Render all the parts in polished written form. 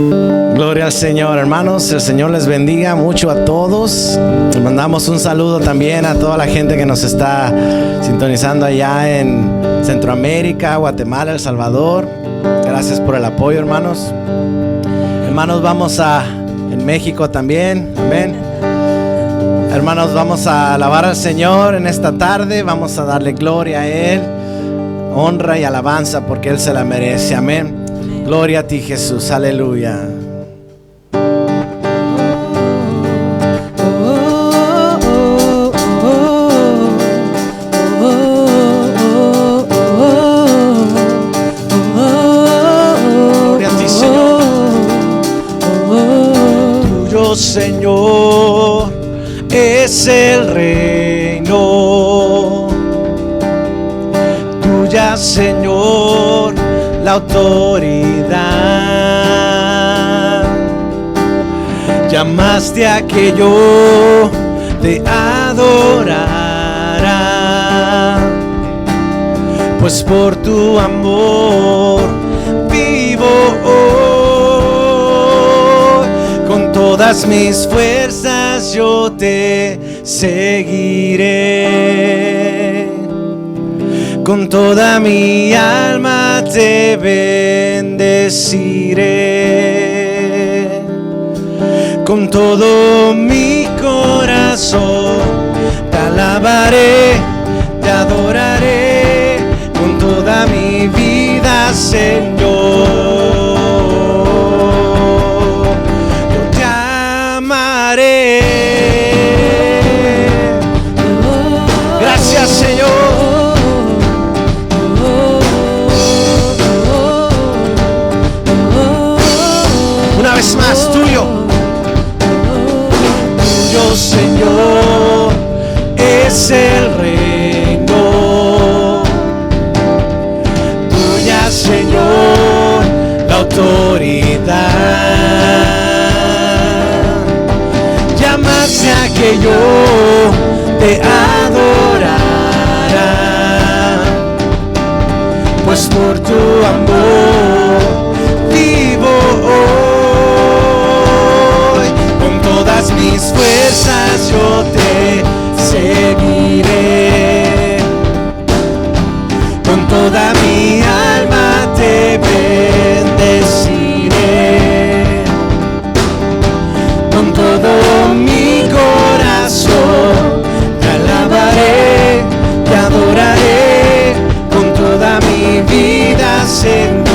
Gloria al Señor, hermanos. El Señor les bendiga mucho a todos. Les mandamos un saludo también a toda la gente que nos está sintonizando allá en Centroamérica, Guatemala, El Salvador. Gracias por el apoyo, hermanos. Hermanos, en México también. Amén. Hermanos, vamos a alabar al Señor en esta tarde. Vamos a darle gloria a Él, honra y alabanza, porque Él se la merece. Amén. Gloria a ti, Jesús. Aleluya. Gloria a ti, Señor. Tuyo, Señor, es el reino. Tuya, Señor, la autoridad. Llamaste a que yo te adorara, pues por tu amor vivo hoy. Con todas mis fuerzas yo te seguiré. Con toda mi alma te bendeciré. Con todo mi corazón te alabaré, te adoraré. Con toda mi vida, Señor, yo te amaré. Gracias, Señor. Más tuyo, Señor, es el reino. Tuya, Señor, la autoridad. Llamaste a que yo te adorara, pues por tu amor vivo hoy. Todas mis fuerzas yo te seguiré. Con toda mi alma te bendeciré. Con todo mi corazón te alabaré, te adoraré. Con toda mi vida, Señor.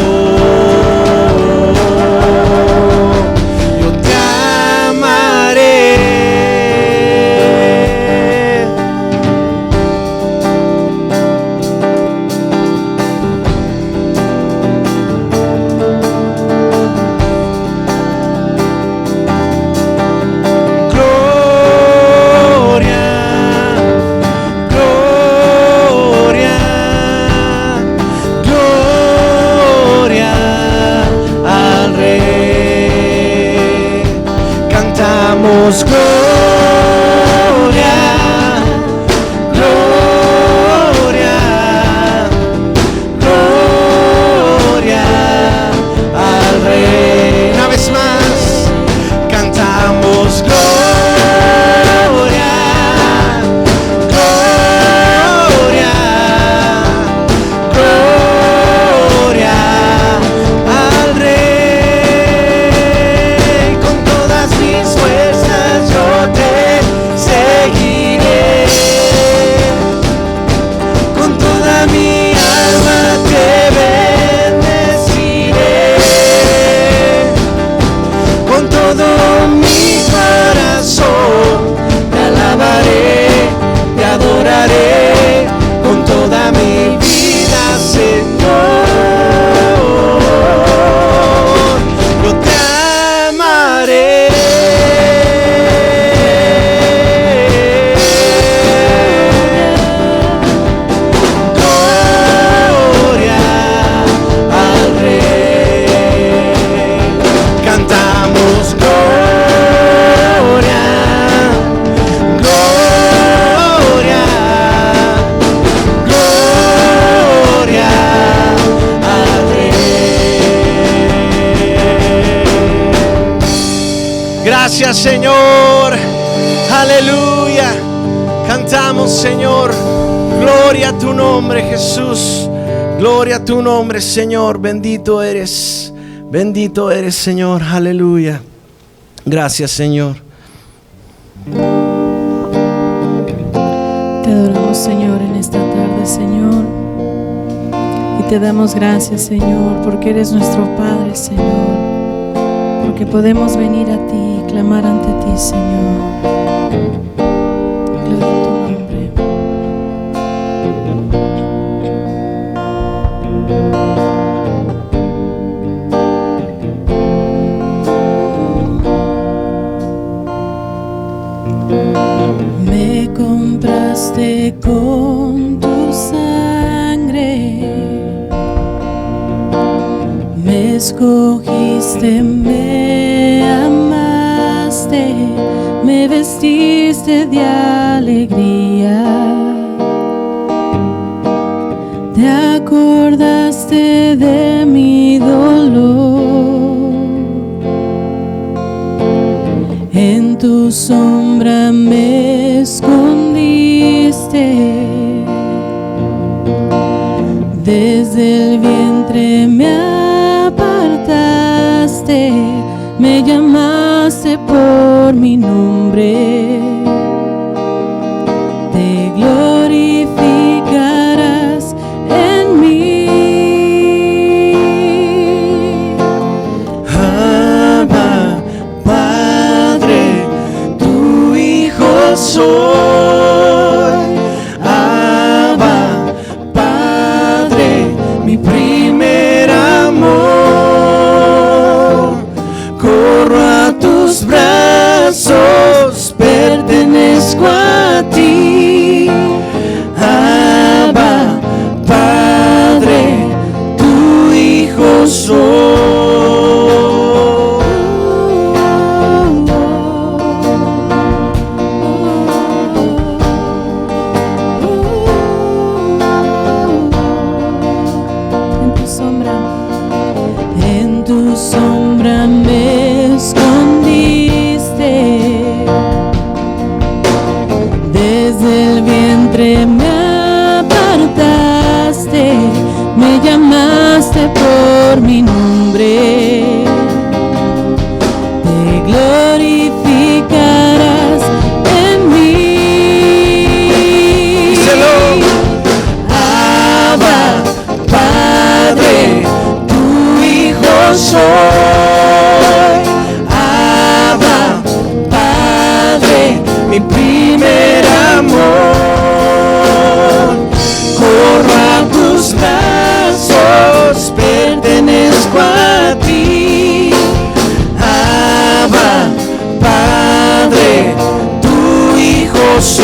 Yo te Gracias, Señor. Aleluya. Cantamos, Señor. Gloria a tu nombre, Jesús. Gloria a tu nombre, Señor. Bendito eres. Bendito eres, Señor. Aleluya. Gracias, Señor. Te adoramos, Señor, en esta tarde, Señor. Y te damos gracias, Señor, porque eres nuestro Padre, Señor. Porque podemos venir a ti y clamar ante ti, Señor. Gloria a tu nombre. Me compraste con tu sangre, me escogiste, me amaste, me vestiste de alegría, te acordaste de mi dolor, en tu sombra me escondiste, desde el vientre me apartaste, me llamaste por mi nombre, te glorificarás en mí. Abba, Padre, tu Hijo soy. Abba, Padre, mi primer amor. Corro a tus brazos, pertenezco a ti. Abba, Padre, tu Hijo soy. En tu sombra me escondiste, desde el vientre me apartaste, me llamaste por mi nombre, te glorificarás en mí. Díselo. Abba, Padre, tu Hijo soy. Abba, Padre, mi primer amor. Corro a tus brazos, pertenezco a ti. Abba, Padre, tu Hijo soy.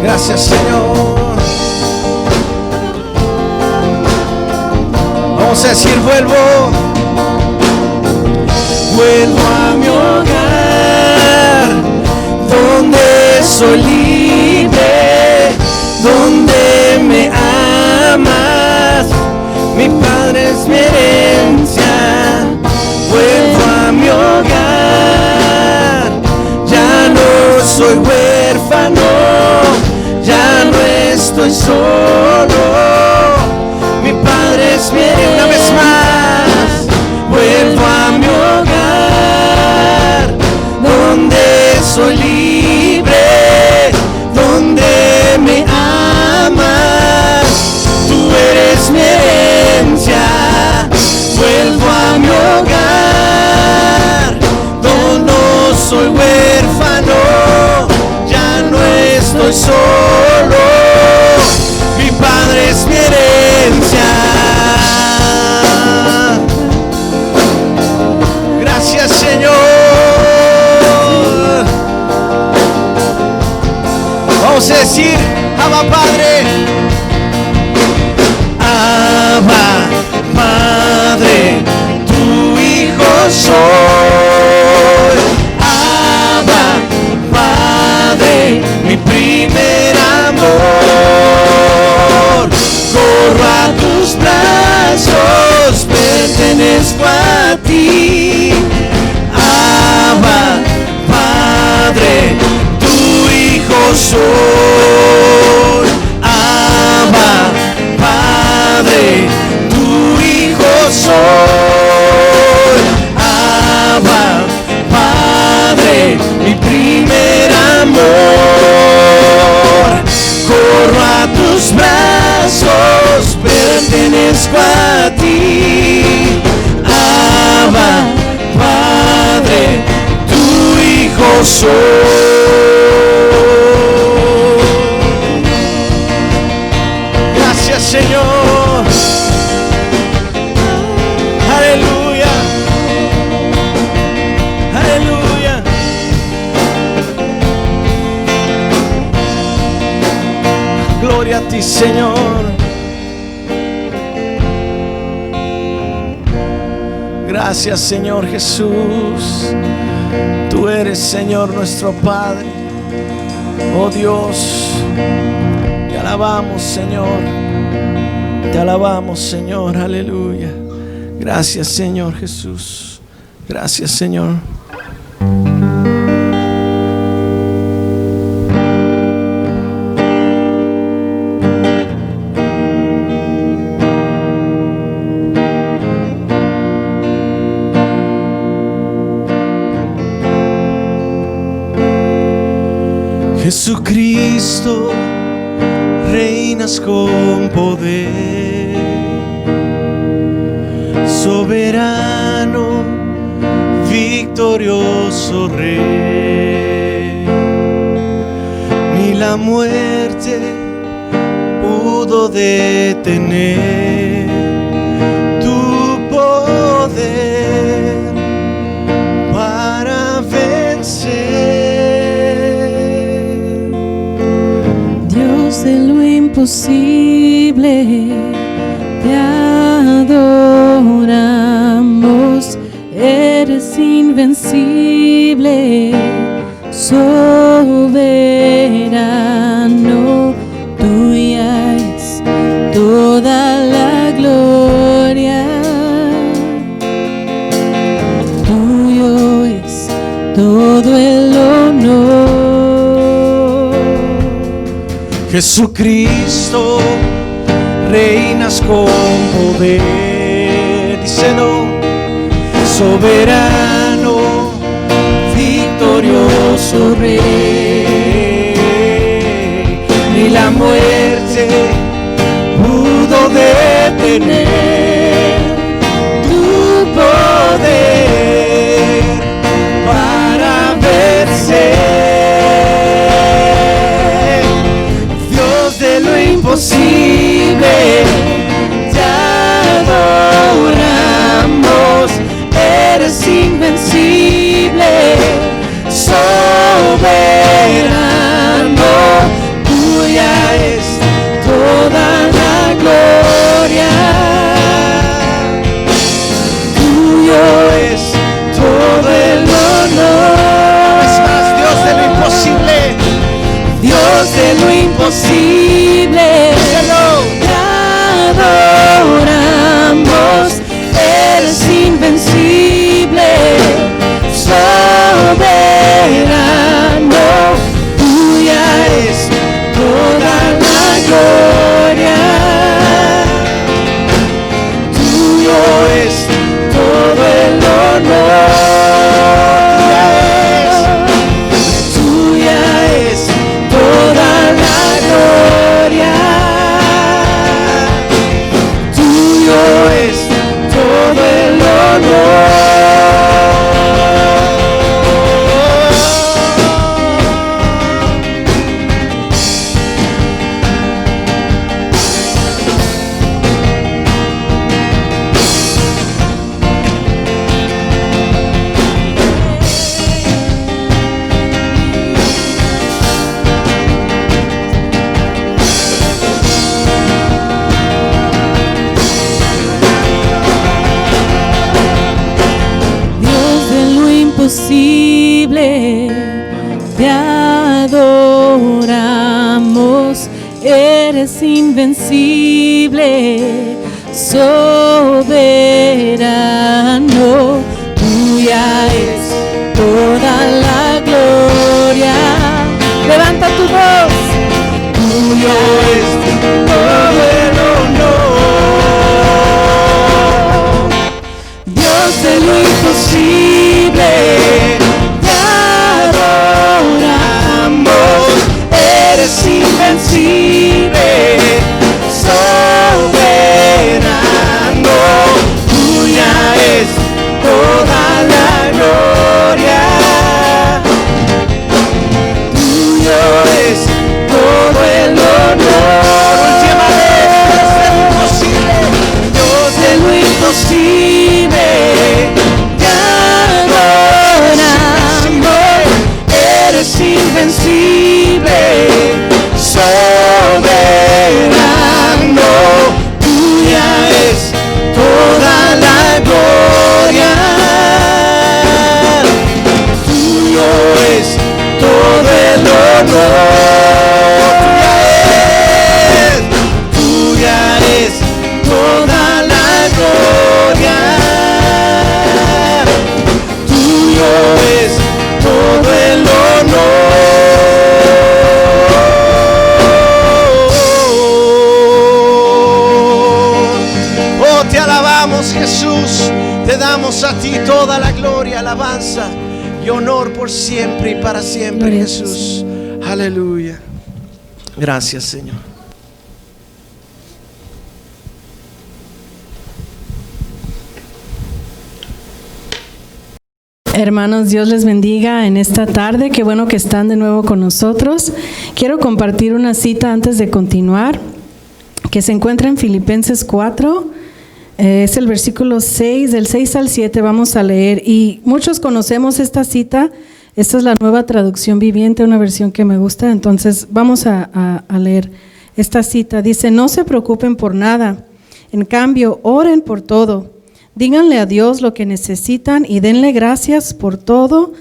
Gracias, Señor. Vamos a decir, vuelvo a mi hogar, donde soy libre, donde me amas, mi Padre es mi herencia. Vuelvo a mi hogar, ya no soy huérfano, ya no estoy solo, mi Padre es mi herencia. Una vez más, vuelvo a mi hogar, donde soy libre, donde me amas, tú eres mi herencia. Vuelvo a mi hogar, donde no soy huérfano, ya no estoy solo, mi Padre es mi herencia. Gracias, Señor. Vamos a decir, Abba, Padre. Abba, Padre, tu Hijo soy. Abba, Padre, mi primer amor. Corro a tus brazos, pertenezco a ti. Abba, Padre, tu hijo soy. Abba, Padre, tu hijo soy. Abba, Padre, mi primer amor. Corro a tus brazos, pertenezco a ti. Abba, Padre, tu hijo soy. Gracias, Señor. Aleluya. Aleluya. Gloria a ti, Señor. Gracias, Señor Jesús. Tú eres, Señor, nuestro Padre. Oh Dios, te alabamos, Señor. Te alabamos, Señor. Aleluya. Gracias, Señor Jesús. Gracias, Señor. Jesucristo, reinas con poder, soberano, victorioso Rey. Ni la muerte pudo detener tu poder para vencer. De lo imposible te adoramos, eres invencible, soberano, tuya es toda la gloria, tuyo es todo el honor. Jesucristo, reinas con poder, díselo, soberano, victorioso Rey. Ni la muerte pudo detener tu poder para vencer. Imposible, te adoramos, eres invencible, soberano, tuya es toda la gloria, tuyo es todo el honor. Es más, Dios de lo imposible, Dios de lo imposible, te adoramos, eres invencible, soberano, tuya es toda la gloria, tuyo es todo el honor. Te adoramos, eres invencible, soberano, tuya es toda la gloria. Levanta tu voz. Tuya es todo el honor. Dios de lo imposible, te adoramos. Eres invencible, soberano. Tuya es toda la gloria. Tuyo es todo el honor. Última vez. Dios de lo imposible, te adoramos. Eres invencible, soberano. Tuya es toda la gloria. Tuyo es todo el honor. Tuya es toda la gloria. Tuyo es todo el honor. Oh, te alabamos, Jesús. Te damos a ti toda la gloria, alabanza y honor por siempre y para siempre, Gloria Jesús. Aleluya. Gracias, Señor. Hermanos, Dios les bendiga en esta tarde. Qué bueno que están de nuevo con nosotros. Quiero compartir una cita antes de continuar, que se encuentra en Filipenses 4. Es el versículo 6, del 6 al 7 vamos a leer. Y muchos conocemos esta cita. Esta es la Nueva Traducción Viviente, una versión que me gusta. Entonces vamos a leer esta cita. Dice: no se preocupen por nada. En cambio, oren por todo. Díganle a Dios lo que necesitan y denle gracias por todo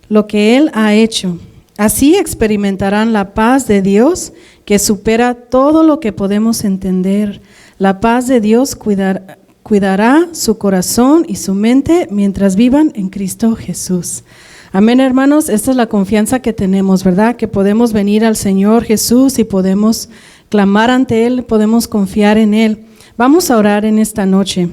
lo que Él ha hecho. Así experimentarán la paz de Dios que supera todo lo que podemos entender. La paz de Dios cuidará su corazón y su mente mientras vivan en Cristo Jesús. Amén, hermanos. Esta es la confianza que tenemos, ¿verdad? Que podemos venir al Señor Jesús y podemos clamar ante Él, podemos confiar en Él. Vamos a orar en esta noche.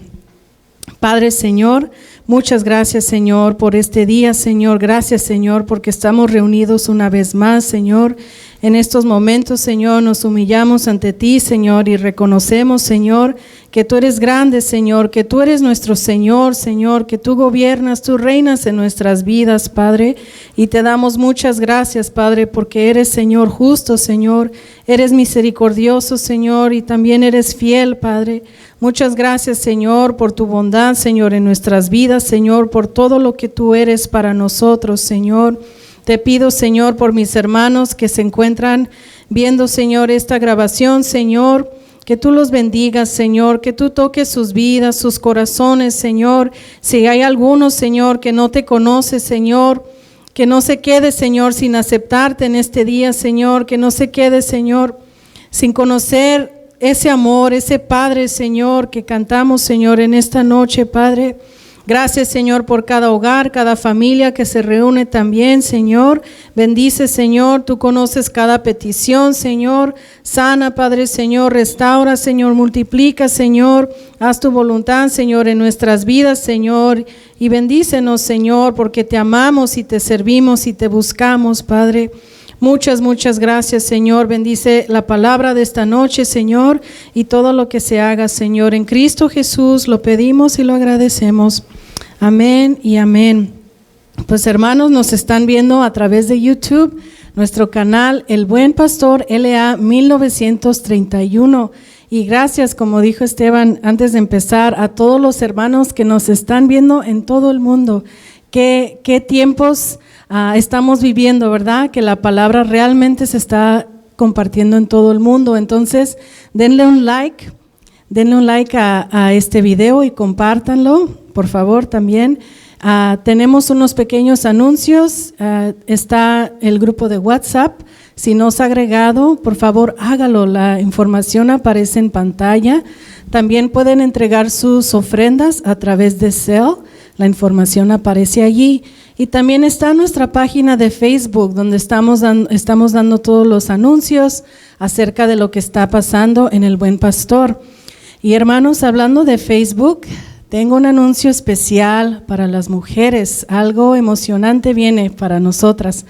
Padre, Señor, muchas gracias, Señor, por este día, Señor. Gracias, Señor, porque estamos reunidos una vez más, Señor. En estos momentos, Señor, nos humillamos ante ti, Señor, y reconocemos, Señor, que tú eres grande, Señor, que tú eres nuestro Señor, Señor, que tú gobiernas, tú reinas en nuestras vidas, Padre. Y te damos muchas gracias, Padre, porque eres, Señor, justo, Señor. Eres misericordioso, Señor, y también eres fiel, Padre. Muchas gracias, Señor, por tu bondad, Señor, en nuestras vidas, Señor, por todo lo que tú eres para nosotros, Señor. Te pido, Señor, por mis hermanos que se encuentran viendo, Señor, esta grabación, Señor, que tú los bendigas, Señor, que tú toques sus vidas, sus corazones, Señor. Si hay alguno, Señor, que no te conoce, Señor, que no se quede, Señor, sin aceptarte en este día, Señor, que no se quede, Señor, sin conocer ese amor, ese Padre, Señor, que cantamos, Señor, en esta noche, Padre. Gracias, Señor, por cada hogar, cada familia que se reúne también, Señor. Bendice, Señor, tú conoces cada petición, Señor. Sana, Padre, Señor, restaura, Señor, multiplica, Señor. Haz tu voluntad, Señor, en nuestras vidas, Señor. Y bendícenos, Señor, porque te amamos y te servimos y te buscamos, Padre. Muchas, muchas gracias, Señor. Bendice la palabra de esta noche, Señor, y todo lo que se haga, Señor. En Cristo Jesús lo pedimos y lo agradecemos. Amén y amén. Pues, hermanos, nos están viendo a través de YouTube, nuestro canal El Buen Pastor LA 1931. Y gracias, como dijo Esteban antes de empezar, a todos los hermanos que nos están viendo en todo el mundo. Qué tiempos estamos viviendo, ¿verdad? Que la palabra realmente se está compartiendo en todo el mundo. Entonces, denle un like a este video y compártanlo, por favor, también. Tenemos unos pequeños anuncios. Está el grupo de WhatsApp. Si no se ha agregado, por favor hágalo. La información aparece en pantalla. También pueden entregar sus ofrendas a través de Zelle. La información aparece allí. Y también está nuestra página de Facebook, donde estamos dando todos los anuncios acerca de lo que está pasando en El Buen Pastor. Y hermanos, hablando de Facebook, tengo un anuncio especial para las mujeres. Algo emocionante viene para nosotras.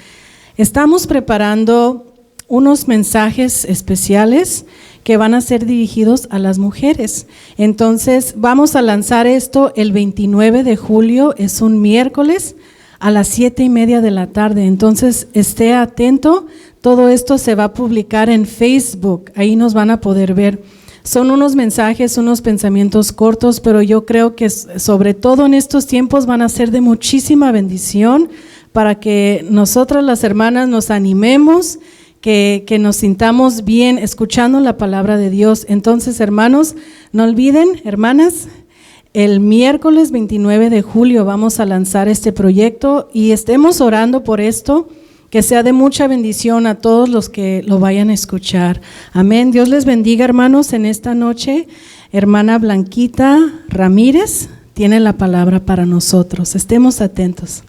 Estamos preparando unos mensajes especiales que van a ser dirigidos a las mujeres. Entonces, vamos a lanzar esto el 29 de julio, es un miércoles, a las 7:30 de la tarde. Entonces, esté atento. Todo esto se va a publicar en Facebook. Ahí nos van a poder ver. Son unos mensajes, unos pensamientos cortos, pero yo creo que sobre todo en estos tiempos van a ser de muchísima bendición para que nosotras las hermanas nos animemos, que nos sintamos bien escuchando la palabra de Dios. Entonces, hermanos, no olviden, hermanas, el miércoles 29 de julio vamos a lanzar este proyecto y estemos orando por esto, que sea de mucha bendición a todos los que lo vayan a escuchar. Amén. Dios les bendiga, hermanos. En esta noche, hermana Blanquita Ramírez tiene la palabra para nosotros. Estemos atentos.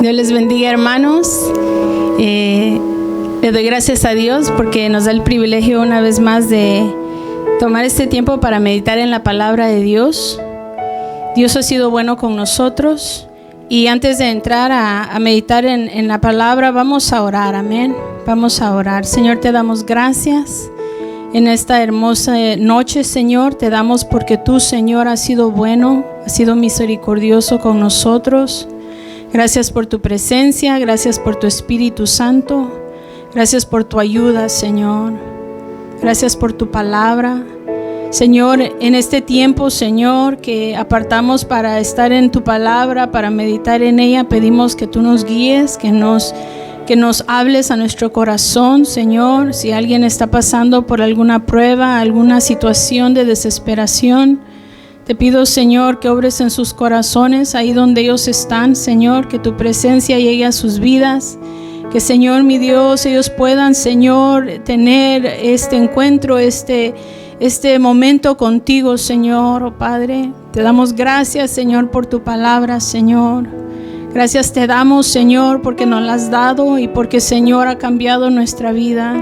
Dios les bendiga, hermanos. Le doy gracias a Dios porque nos da el privilegio una vez más de tomar este tiempo para meditar en la palabra de Dios. Dios ha sido bueno con nosotros y antes de entrar a meditar en la palabra, vamos a orar, amén. Vamos a orar. Señor, te damos gracias en esta hermosa noche, Señor. Te damos porque tú, Señor, has sido bueno, has sido misericordioso con nosotros. Gracias por tu presencia, gracias por tu Espíritu Santo, gracias por tu ayuda, Señor. Gracias por tu palabra. Señor, en este tiempo, Señor, que apartamos para estar en tu palabra, para meditar en ella, pedimos que tú nos guíes, que nos hables a nuestro corazón, Señor. Si alguien está pasando por alguna prueba, alguna situación de desesperación, te pido, Señor, que obres en sus corazones, ahí donde ellos están, Señor, que tu presencia llegue a sus vidas, que, Señor, mi Dios, ellos puedan, Señor, tener este encuentro, este momento contigo, Señor, oh Padre. Te damos gracias, Señor, por tu palabra, Señor. Gracias te damos, Señor, porque nos la has dado y porque, Señor, ha cambiado nuestra vida.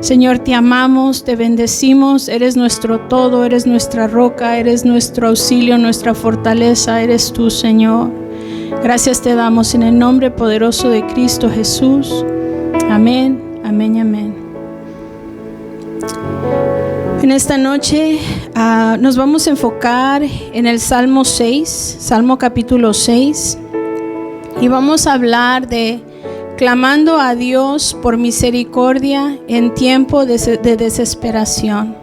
Señor, te amamos, te bendecimos, eres nuestro todo, eres nuestra roca, eres nuestro auxilio, nuestra fortaleza, eres tú, Señor. Gracias te damos en el nombre poderoso de Cristo Jesús. Amén, amén y amén. En esta noche nos vamos a enfocar en el Salmo 6, Salmo capítulo 6, y vamos a hablar de clamando a Dios por misericordia en tiempo de desesperación.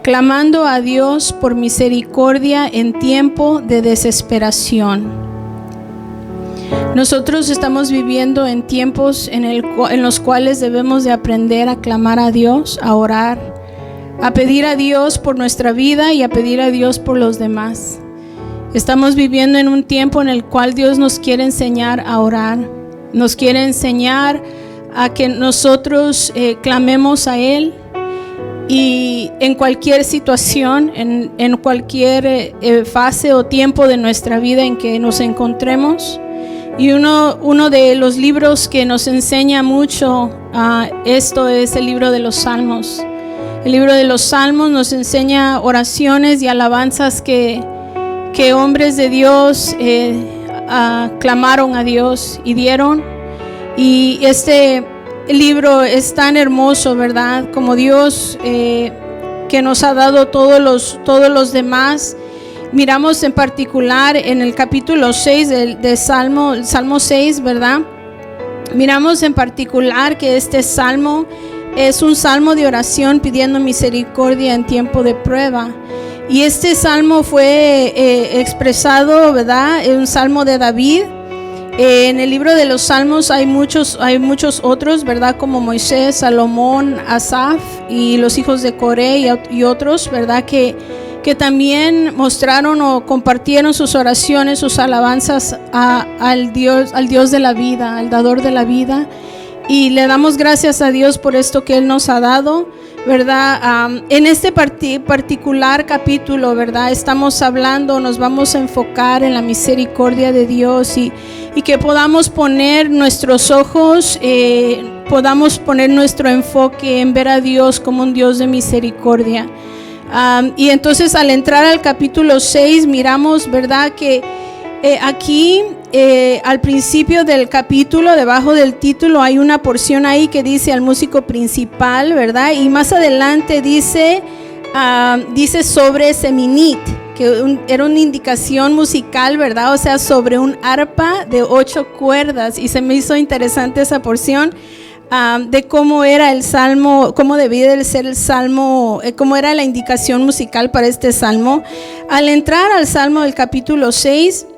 Clamando a Dios por misericordia en tiempo de desesperación. Nosotros estamos viviendo en tiempos en los cuales debemos de aprender a clamar a Dios, a orar, a pedir a Dios por nuestra vida y a pedir a Dios por los demás. Estamos viviendo en un tiempo en el cual Dios nos quiere enseñar a orar. Nos quiere enseñar a que nosotros clamemos a Él y en cualquier situación, en cualquier fase o tiempo de nuestra vida en que nos encontremos. Y uno de los libros que nos enseña mucho esto es el libro de los Salmos. El libro de los Salmos nos enseña oraciones y alabanzas que hombres de Dios clamaron a Dios y dieron. Y este libro es tan hermoso, ¿verdad? Como Dios que nos ha dado todos los demás. Miramos en particular en el capítulo 6 de Salmo 6, ¿verdad? Miramos en particular que este salmo es un salmo de oración pidiendo misericordia en tiempo de prueba. Y este salmo fue expresado, ¿verdad? Es un salmo de David. En el libro de los Salmos hay muchos otros, ¿verdad? Como Moisés, Salomón, Asaf y los hijos de Coré y otros, ¿verdad? Que también mostraron o compartieron sus oraciones, sus alabanzas al Dios de la vida, al dador de la vida. Y le damos gracias a Dios por esto que Él nos ha dado, ¿verdad? En este particular capítulo, ¿verdad? Estamos hablando, nos vamos a enfocar en la misericordia de Dios y que podamos poner nuestros ojos, podamos poner nuestro enfoque en ver a Dios como un Dios de misericordia. Y entonces al entrar al capítulo 6 miramos, ¿verdad? Que aquí al principio del capítulo, debajo del título, hay una porción ahí que dice al músico principal, ¿verdad? Y más adelante dice sobre seminit, que era una indicación musical, ¿verdad? O sea, sobre un arpa de 8 cuerdas. Y se me hizo interesante esa porción de cómo era el salmo, cómo debía de ser el salmo, cómo era la indicación musical para este salmo. Al entrar al salmo del capítulo 6,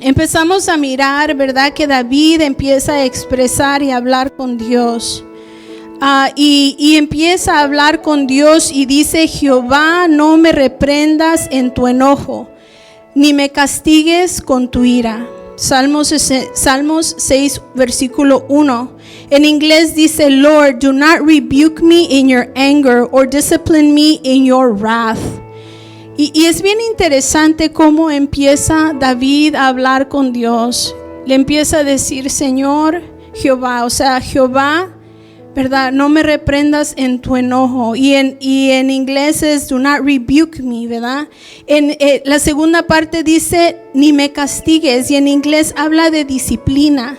empezamos a mirar, ¿verdad? Que David empieza a expresar y hablar con Dios. Y empieza a hablar con Dios y dice: Jehová, no me reprendas en tu enojo, ni me castigues con tu ira. Salmos 6, versículo 1. En inglés dice: Lord, do not rebuke me in your anger or discipline me in your wrath. Y es bien interesante cómo empieza David a hablar con Dios. Le empieza a decir: Señor Jehová, o sea, Jehová, ¿verdad? No me reprendas en tu enojo. Y en inglés es do not rebuke me, ¿verdad? En la segunda parte dice ni me castigues, y en inglés habla de disciplina.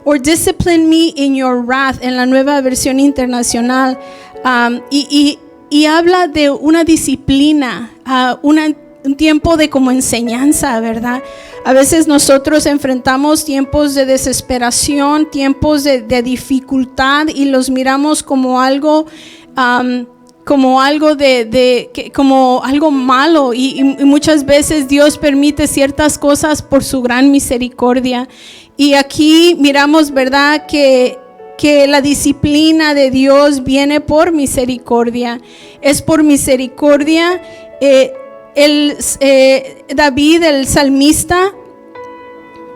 Or discipline me in your wrath, en la Nueva Versión Internacional. Y habla de una disciplina, un tiempo de como enseñanza, ¿verdad? A veces nosotros enfrentamos tiempos de desesperación, tiempos de dificultad, y los miramos como algo como algo malo, y muchas veces Dios permite ciertas cosas por su gran misericordia. Y aquí miramos, ¿verdad?, que la disciplina de Dios viene por misericordia. Es por misericordia. David, el salmista,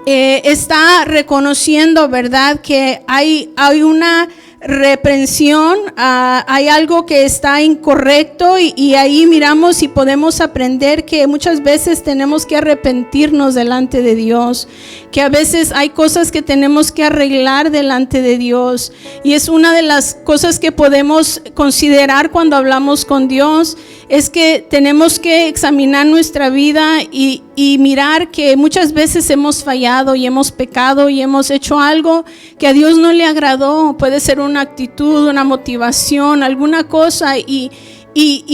está reconociendo, ¿verdad?, que hay una reprensión, hay algo que está incorrecto, y ahí miramos y podemos aprender que muchas veces tenemos que arrepentirnos delante de Dios, que a veces hay cosas que tenemos que arreglar delante de Dios, y es una de las cosas que podemos considerar cuando hablamos con Dios, es que tenemos que examinar nuestra vida y mirar que muchas veces hemos fallado y hemos pecado y hemos hecho algo que a Dios no le agradó. Puede ser una actitud, una motivación, alguna cosa, y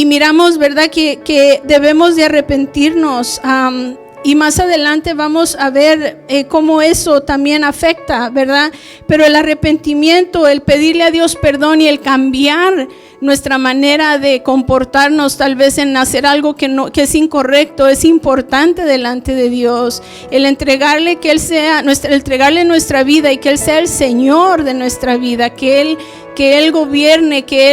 miramos, ¿verdad?, que debemos de arrepentirnos. Y más adelante vamos a ver cómo eso también afecta, ¿verdad? Pero el arrepentimiento, el pedirle a Dios perdón y el cambiar nuestra manera de comportarnos, tal vez en hacer algo que es incorrecto, es importante delante de Dios. El entregarle que Él sea entregarle nuestra vida y que Él sea el Señor de nuestra vida, que Él gobierne, que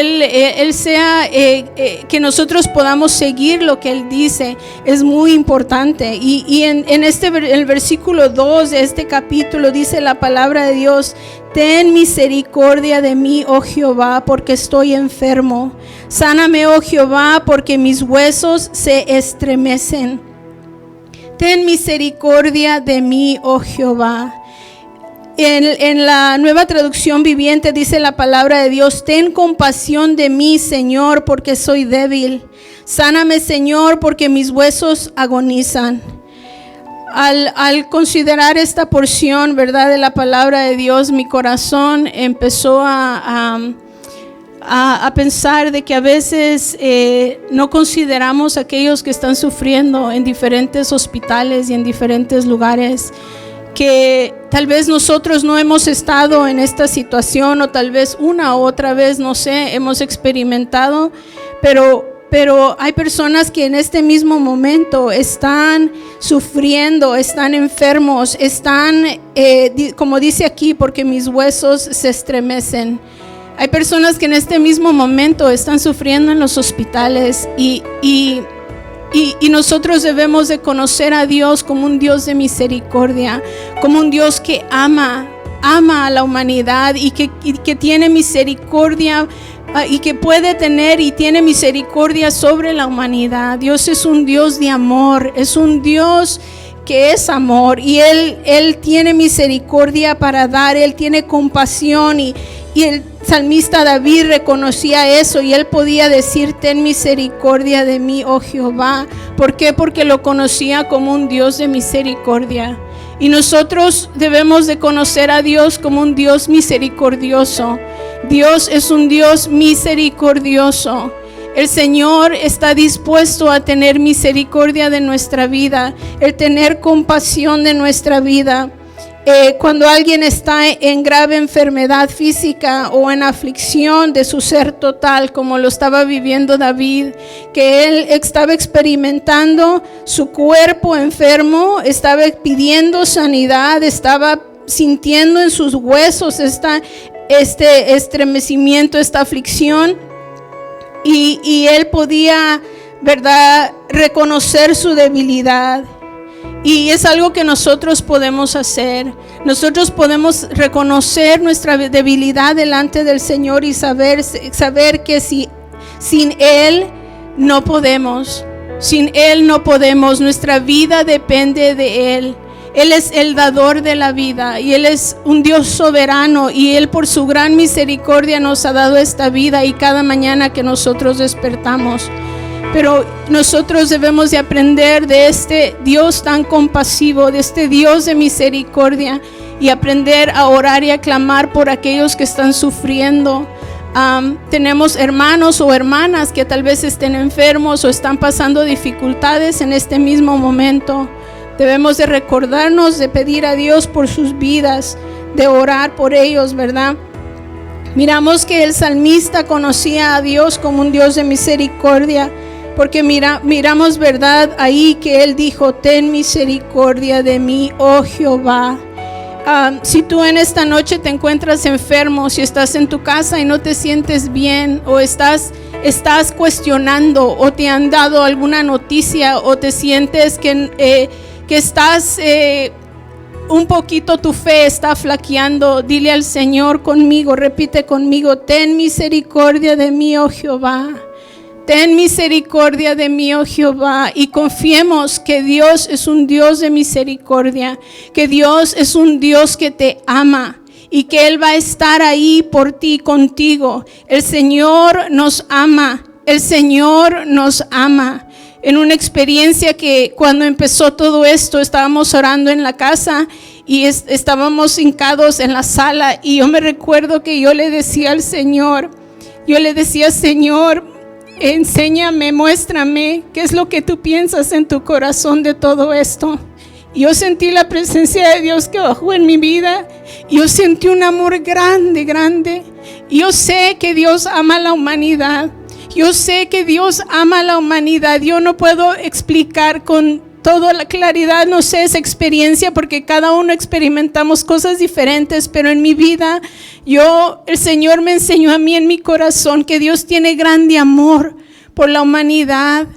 Él sea, que nosotros podamos seguir lo que Él dice, es muy importante. Y en el versículo 2 de este capítulo dice la palabra de Dios: ten misericordia de mí, oh Jehová, porque estoy enfermo. Sáname, oh Jehová, porque mis huesos se estremecen. Ten misericordia de mí, oh Jehová. En la Nueva Traducción Viviente dice la palabra de Dios: ten compasión de mí, Señor, porque soy débil. Sáname, Señor, porque mis huesos agonizan. Al considerar esta porción, ¿verdad?, de la palabra de Dios, mi corazón empezó a pensar de que a veces no consideramos a aquellos que están sufriendo en diferentes hospitales y en diferentes lugares, que tal vez nosotros no hemos estado en esta situación, o tal vez una u otra vez, no sé, hemos experimentado, pero Pero hay personas que en este mismo momento están sufriendo, están enfermos, están, como dice aquí, porque mis huesos se estremecen. Hay personas que en este mismo momento están sufriendo en los hospitales y nosotros debemos de conocer a Dios como un Dios de misericordia, como un Dios que ama a la humanidad y que tiene misericordia y que puede tener y tiene misericordia sobre la humanidad. Dios es un Dios de amor, es un Dios que es amor y Él tiene misericordia para dar, Él tiene compasión y el salmista David reconocía eso y él podía decir: ten misericordia de mí, oh Jehová. ¿Por qué? Porque lo conocía como un Dios de misericordia. Y nosotros debemos de conocer a Dios como un Dios misericordioso. Dios es un Dios misericordioso. El Señor está dispuesto a tener misericordia de nuestra vida, el tener compasión de nuestra vida. Cuando alguien está en grave enfermedad física o en aflicción de su ser total, como lo estaba viviendo David, que él estaba experimentando su cuerpo enfermo, estaba pidiendo sanidad, estaba sintiendo en sus huesos este estremecimiento, esta aflicción, y él podía, ¿verdad?, reconocer su debilidad. Y es algo que nosotros podemos hacer. Nosotros podemos reconocer nuestra debilidad delante del Señor y saber que sin Él no podemos. Sin Él no podemos. Nuestra vida depende de Él. Él es el dador de la vida y Él es un Dios soberano y Él por su gran misericordia nos ha dado esta vida y cada mañana que nosotros despertamos. Pero nosotros debemos de aprender de este Dios tan compasivo, de este Dios de misericordia y aprender a orar y a clamar por aquellos que están sufriendo. Tenemos hermanos o hermanas que tal vez estén enfermos o están pasando dificultades en este mismo momento. Debemos de recordarnos de pedir a Dios por sus vidas, de orar por ellos, ¿verdad? Miramos que el salmista conocía a Dios como un Dios de misericordia. Porque miramos, ¿verdad?, ahí que Él dijo: ten misericordia de mí, oh Jehová. Si tú en esta noche te encuentras enfermo, si estás en tu casa y no te sientes bien, o estás cuestionando, o te han dado alguna noticia, o te sientes que estás un poquito, tu fe está flaqueando, dile al Señor conmigo, repite conmigo: ten misericordia de mí, oh Jehová. Ten misericordia de mí, oh Jehová, y confiemos que Dios es un Dios de misericordia, que Dios es un Dios que te ama y que Él va a estar ahí por ti, contigo. El Señor nos ama, el Señor nos ama. En una experiencia que cuando empezó todo esto, estábamos orando en la casa y estábamos hincados en la sala, y yo me recuerdo que yo le decía al Señor, Señor, enséñame, muéstrame qué es lo que tú piensas en tu corazón de todo esto. Y yo sentí la presencia de Dios que bajó en mi vida. Yo sentí un amor grande, grande. Y yo sé que Dios ama a la humanidad. Yo sé que Dios ama a la humanidad. Yo no puedo explicar con toda la claridad, no sé, esa experiencia, porque cada uno experimentamos cosas diferentes, pero en mi vida, el Señor me enseñó a mí en mi corazón que Dios tiene grande amor por la humanidad.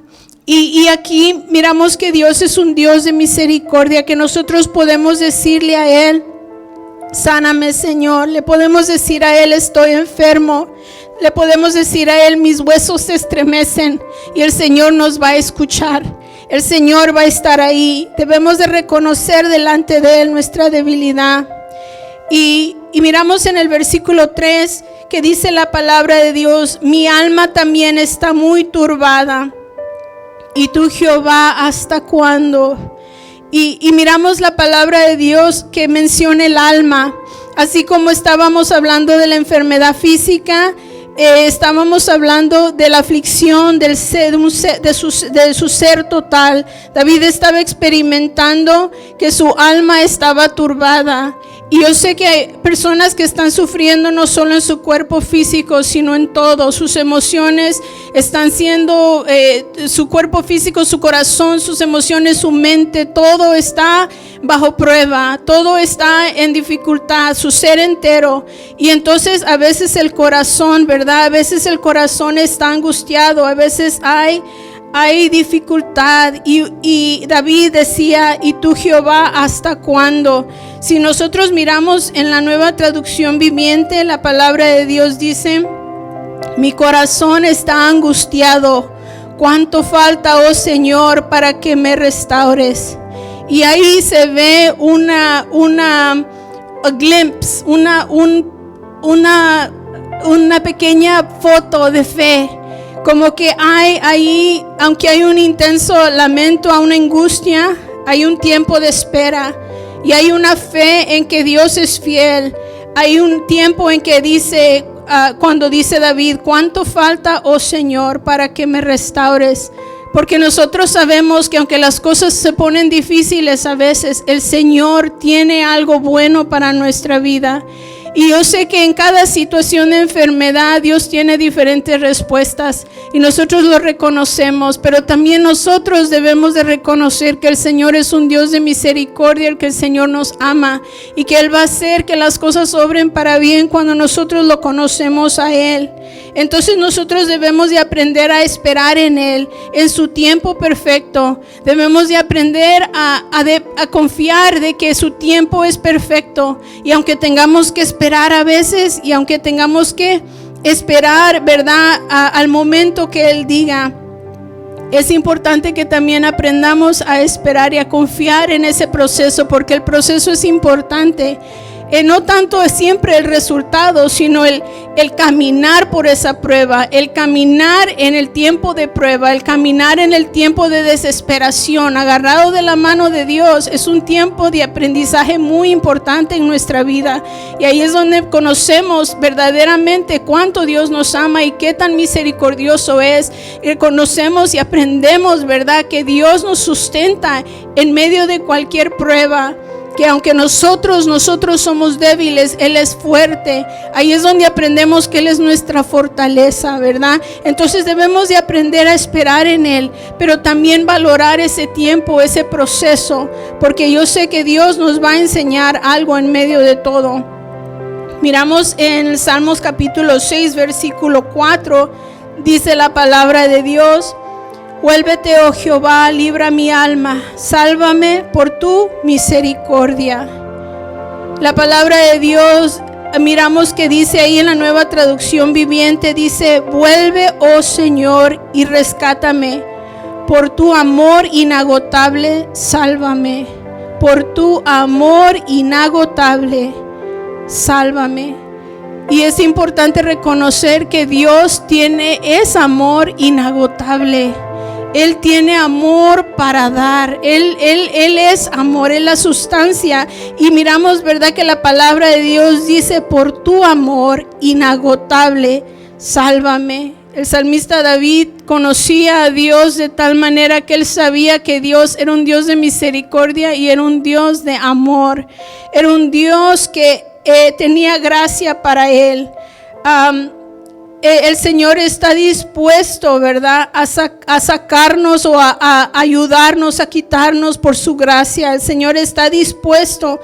Y aquí miramos que Dios es un Dios de misericordia, que nosotros podemos decirle a Él: sáname, Señor. Le podemos decir a Él: estoy enfermo. Le podemos decir a Él: mis huesos se estremecen, y el Señor nos va a escuchar. El Señor va a estar ahí. Debemos de reconocer delante de Él nuestra debilidad. Y miramos en el versículo 3 que dice la palabra de Dios: mi alma también está muy turbada. ¿Y tú, Jehová, hasta cuándo? Y miramos la palabra de Dios que menciona el alma. Así como estábamos hablando de la enfermedad física, estábamos hablando de la aflicción de su ser total. David estaba experimentando que su alma estaba turbada Y yo sé que hay personas que están sufriendo no solo en su cuerpo físico, sino en todo. Sus emociones están siendo, su cuerpo físico, su corazón, sus emociones, su mente, todo está bajo prueba, todo está en dificultad, su ser entero. Y entonces a veces el corazón, ¿verdad? A veces el corazón está angustiado, a veces hay dificultad y David decía, ¿y tú, Jehová, hasta cuándo? Si nosotros miramos en la Nueva Traducción Viviente, la palabra de Dios dice, mi corazón está angustiado, ¿cuánto falta, oh Señor, para que me restaures? Y ahí se ve una glimpse, una pequeña foto de fe. Como que hay ahí, aunque hay un intenso lamento, a una angustia, hay un tiempo de espera. Y hay una fe en que Dios es fiel. Hay un tiempo en que dice, cuando dice David, ¿cuánto falta, oh Señor, para que me restaures? Porque nosotros sabemos que aunque las cosas se ponen difíciles a veces, el Señor tiene algo bueno para nuestra vida. Y yo sé que en cada situación de enfermedad Dios tiene diferentes respuestas y nosotros lo reconocemos, pero también nosotros debemos de reconocer que el Señor es un Dios de misericordia, que el Señor nos ama y que Él va a hacer que las cosas obren para bien cuando nosotros lo conocemos a Él. Entonces nosotros debemos de aprender a esperar en Él, en su tiempo perfecto. Debemos de aprender a confiar de que su tiempo es perfecto. Y aunque tengamos que esperar a veces, y aunque tengamos que esperar, ¿verdad?, al momento que Él diga, es importante que también aprendamos a esperar y a confiar en ese proceso, porque el proceso es importante. No tanto es siempre el resultado, sino el caminar por esa prueba, el caminar en el tiempo de prueba, el caminar en el tiempo de desesperación, agarrado de la mano de Dios. Es un tiempo de aprendizaje muy importante en nuestra vida. Y ahí es donde conocemos verdaderamente cuánto Dios nos ama y qué tan misericordioso es. Y conocemos y aprendemos, ¿verdad?, que Dios nos sustenta en medio de cualquier prueba. Que aunque nosotros somos débiles, Él es fuerte. Ahí es donde aprendemos que Él es nuestra fortaleza, ¿verdad? Entonces debemos de aprender a esperar en Él, pero también valorar ese tiempo, ese proceso, porque yo sé que Dios nos va a enseñar algo en medio de todo. Miramos en Salmos capítulo 6, versículo 4, dice la palabra de Dios: vuélvete, oh Jehová, libra mi alma, sálvame por tu misericordia. La palabra de Dios, miramos que dice ahí en la Nueva Traducción Viviente, dice: vuelve, oh Señor, y rescátame. Por tu amor inagotable, sálvame. Por tu amor inagotable, sálvame. Y es importante reconocer que Dios tiene ese amor inagotable. Él tiene amor para dar. Él es amor, es la sustancia. Y miramos, ¿verdad?, que la palabra de Dios dice: por tu amor inagotable, sálvame. El salmista David conocía a Dios de tal manera que él sabía que Dios era un Dios de misericordia y era un Dios de amor. Era un Dios que tenía gracia para él. El Señor está dispuesto, ¿verdad?, a sacarnos o a ayudarnos, a quitarnos por su gracia. El Señor está dispuesto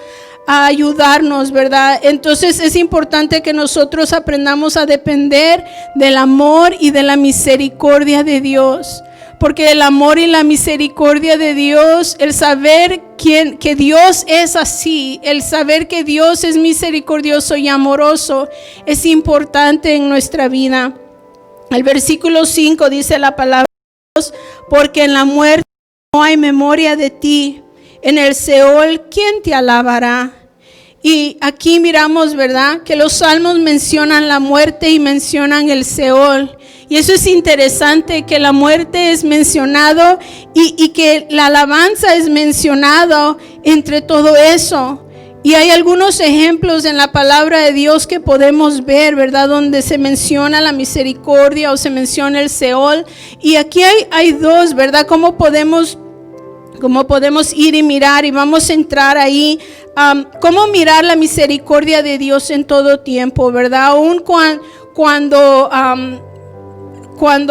a ayudarnos, ¿verdad? Entonces es importante que nosotros aprendamos a depender del amor y de la misericordia de Dios. Porque el amor y la misericordia de Dios, el saber que Dios es así, el saber que Dios es misericordioso y amoroso, es importante en nuestra vida. El versículo 5 dice la palabra de Dios: porque en la muerte no hay memoria de ti, en el Seol, ¿quién te alabará? Y aquí miramos, ¿verdad?, que los salmos mencionan la muerte y mencionan el Seol. Y eso es interesante, que la muerte es mencionado y que la alabanza es mencionado entre todo eso. Y hay algunos ejemplos en la palabra de Dios que podemos ver, ¿verdad?, donde se menciona la misericordia o se menciona el Seol. Y aquí hay dos, ¿verdad?, cómo podemos Como podemos ir y mirar, y vamos a entrar ahí, cómo mirar la misericordia de Dios en todo tiempo, ¿verdad? Aún cuando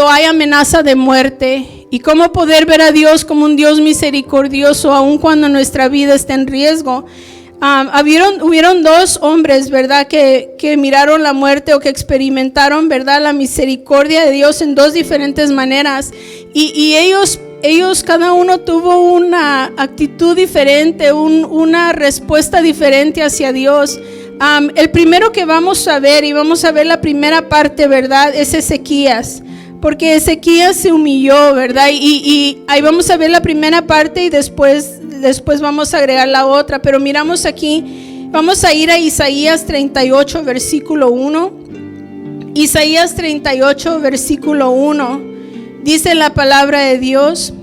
hay amenaza de muerte, y cómo poder ver a Dios como un Dios misericordioso, aún cuando nuestra vida está en riesgo. Hubieron dos hombres, ¿verdad? Que miraron la muerte, o que experimentaron, ¿verdad?, la misericordia de Dios en dos diferentes maneras. Y ellos cada uno tuvo una actitud diferente, una respuesta diferente hacia Dios. El primero que vamos a ver, y vamos a ver la primera parte, ¿verdad?, es Ezequías. Porque Ezequías se humilló, ¿verdad? Y ahí vamos a ver la primera parte, y después vamos a agregar la otra. Pero miramos aquí, vamos a ir a Isaías 38, versículo 1. Isaías 38, versículo 1. Dice la palabra de Dios,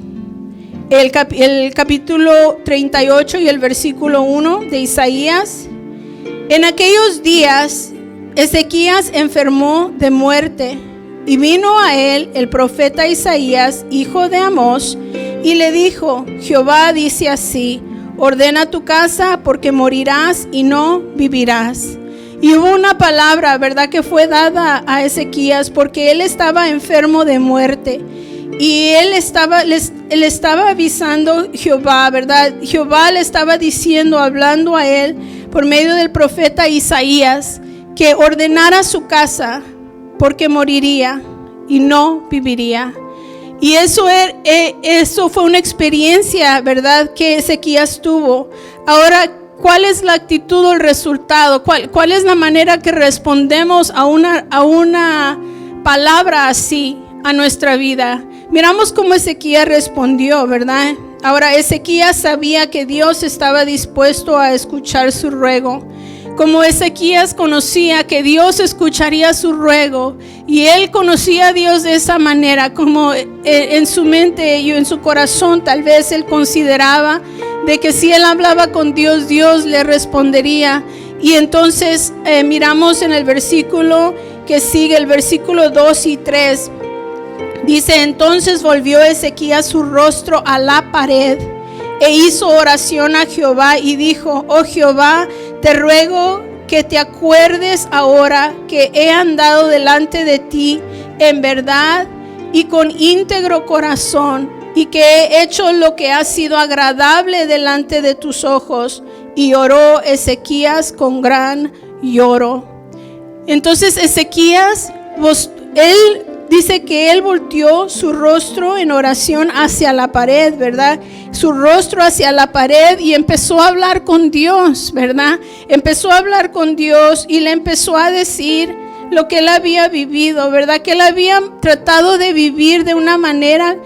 el capítulo 38 y el versículo 1 de Isaías. En aquellos días Ezequías enfermó de muerte, y vino a él el profeta Isaías, hijo de Amós, y le dijo: Jehová dice así: ordena tu casa, porque morirás y no vivirás. Y hubo una palabra, ¿verdad?, que fue dada a Ezequías, porque él estaba enfermo de muerte. Y le estaba avisando Jehová, ¿verdad? Jehová le estaba diciendo, hablando a él por medio del profeta Isaías, que ordenara su casa, porque moriría y no viviría. Y eso fue una experiencia, ¿verdad?, que Ezequías tuvo. Ahora, ¿cuál es la actitud o el resultado? ¿Cuál es la manera que respondemos a una palabra así a nuestra vida? Miramos cómo Ezequías respondió, ¿verdad? Ahora, Ezequías sabía que Dios estaba dispuesto a escuchar su ruego. Como Ezequías conocía que Dios escucharía su ruego, y él conocía a Dios de esa manera, como en su mente y en su corazón tal vez él consideraba de que si él hablaba con Dios, Dios le respondería. Y entonces miramos en el versículo que sigue, el versículo 2 y 3. Dice: entonces volvió Ezequías su rostro a la pared, e hizo oración a Jehová, y dijo: oh Jehová, te ruego que te acuerdes ahora que he andado delante de ti en verdad y con íntegro corazón, y que he hecho lo que ha sido agradable delante de tus ojos. Y oró Ezequías con gran lloro. Entonces Ezequías, él dice que él volteó su rostro en oración hacia la pared, ¿verdad? Su rostro hacia la pared, y empezó a hablar con Dios, ¿verdad? Empezó a hablar con Dios y le empezó a decir lo que él había vivido, ¿verdad? Que él había tratado de vivir de una manera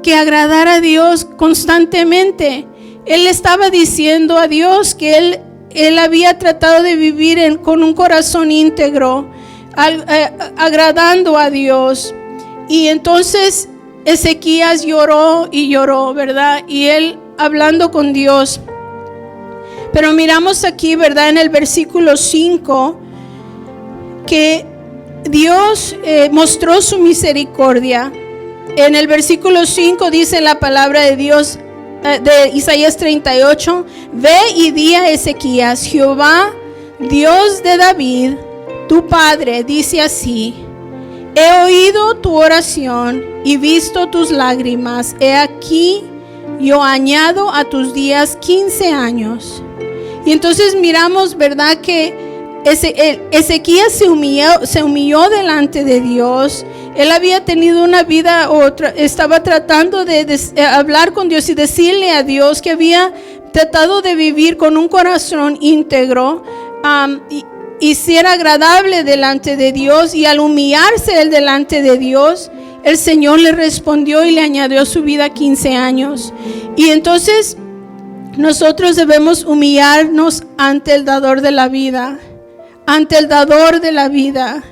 que agradara a Dios constantemente. Él estaba diciendo a Dios que él había tratado de vivir con un corazón íntegro, agradando a Dios. Y entonces Ezequías lloró y lloró, ¿verdad? Y él hablando con Dios. Pero miramos aquí, ¿verdad?, en el versículo 5, que Dios mostró su misericordia. En el versículo 5 dice la palabra de Dios, de Isaías 38: ve y di a Ezequías: Jehová, Dios de David, tu padre, dice así: he oído tu oración y visto tus lágrimas. He aquí, yo añado a tus días 15 años. Y entonces miramos, ¿verdad?, que Ezequías se humilló delante de Dios. Él había tenido una vida, estaba tratando de hablar con Dios y decirle a Dios que había tratado de vivir con un corazón íntegro, y si era agradable delante de Dios. Y al humillarse él delante de Dios, el Señor le respondió y le añadió su vida 15 años. Y entonces nosotros debemos humillarnos ante el dador de la vida, ante el dador de la vida.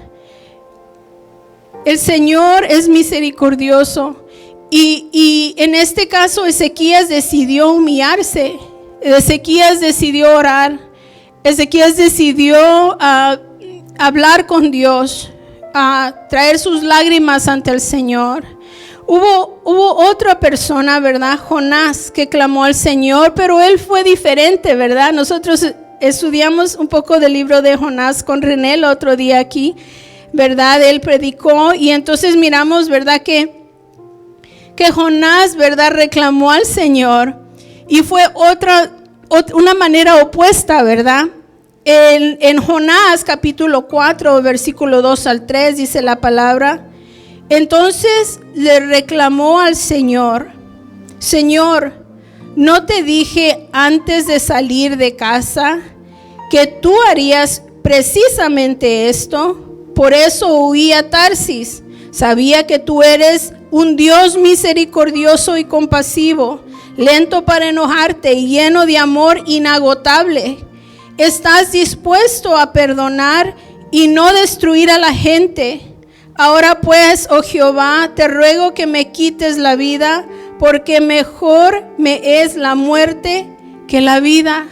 El Señor es misericordioso, y en este caso Ezequías decidió humillarse. Ezequías decidió orar. Ezequías decidió hablar con Dios, a traer sus lágrimas ante el Señor. Hubo otra persona, ¿verdad? Jonás, que clamó al Señor, pero él fue diferente, ¿verdad? Nosotros estudiamos un poco del libro de Jonás con René el otro día aquí, ¿verdad? Él predicó y entonces miramos, ¿verdad? Que Jonás, ¿verdad? Reclamó al Señor y fue una manera opuesta, ¿verdad? En Jonás capítulo 4, versículo 2 al 3 dice la palabra. Entonces le reclamó al Señor: Señor, ¿no te dije antes de salir de casa que tú harías precisamente esto? Por eso huí a Tarsis. Sabía que tú eres un Dios misericordioso y compasivo, lento para enojarte y lleno de amor inagotable. Estás dispuesto a perdonar y no destruir a la gente. Ahora pues, oh Jehová, te ruego que me quites la vida, porque mejor me es la muerte que la vida.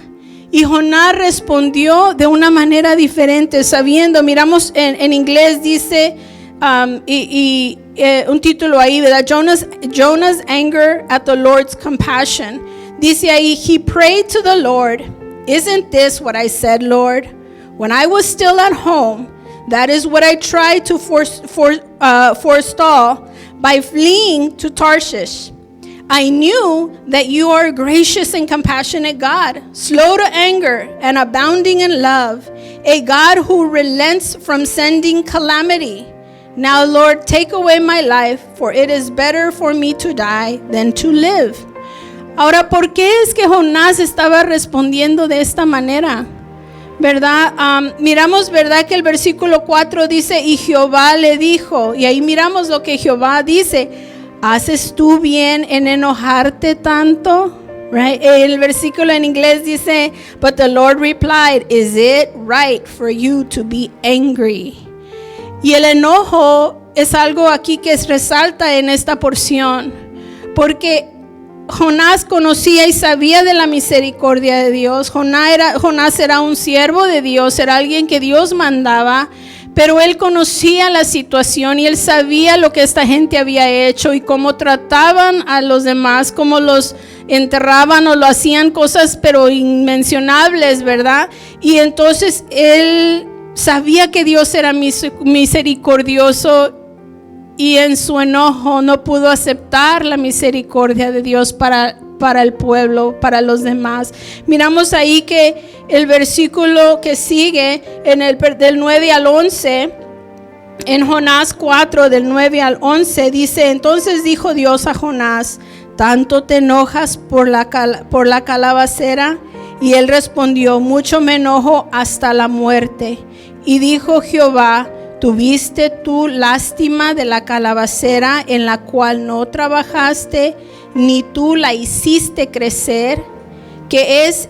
Y Jonás respondió de una manera diferente, sabiendo, miramos en inglés dice, un título ahí, ¿verdad? Jonah's anger at the Lord's compassion. Dice ahí, he prayed to the Lord, isn't this what I said, Lord? When I was still at home, that is what I tried to forestall by fleeing to Tarshish. I knew that you are a gracious and compassionate God, slow to anger and abounding in love, a God who relents from sending calamity. Now, Lord, take away my life, for it is better for me to die than to live. Ahora, ¿por qué es que Jonás estaba respondiendo de esta manera? ¿Verdad? Miramos, ¿verdad? Que el versículo 4 dice, y Jehová le dijo, y ahí miramos lo que Jehová dice, ¿haces tú bien en enojarte tanto? Right? El versículo en inglés dice, but the Lord replied, is it right for you to be angry? Y el enojo es algo aquí que resalta en esta porción, porque Jonás conocía y sabía de la misericordia de Dios. Jonás era un siervo de Dios, era alguien que Dios mandaba, pero él conocía la situación y él sabía lo que esta gente había hecho y cómo trataban a los demás, cómo los enterraban o lo hacían cosas pero inmencionables, ¿verdad? Y entonces él sabía que Dios era misericordioso y en su enojo no pudo aceptar la misericordia de Dios para el pueblo, para los demás. Miramos ahí que el versículo que sigue del 9 al 11, en Jonás 4 del 9 al 11 dice, entonces dijo Dios a Jonás, ¿tanto te enojas por la calabacera? Y él respondió, mucho me enojo hasta la muerte. Y dijo Jehová, ¿tuviste tú lástima de la calabacera en la cual no trabajaste, ni tú la hiciste crecer? Que es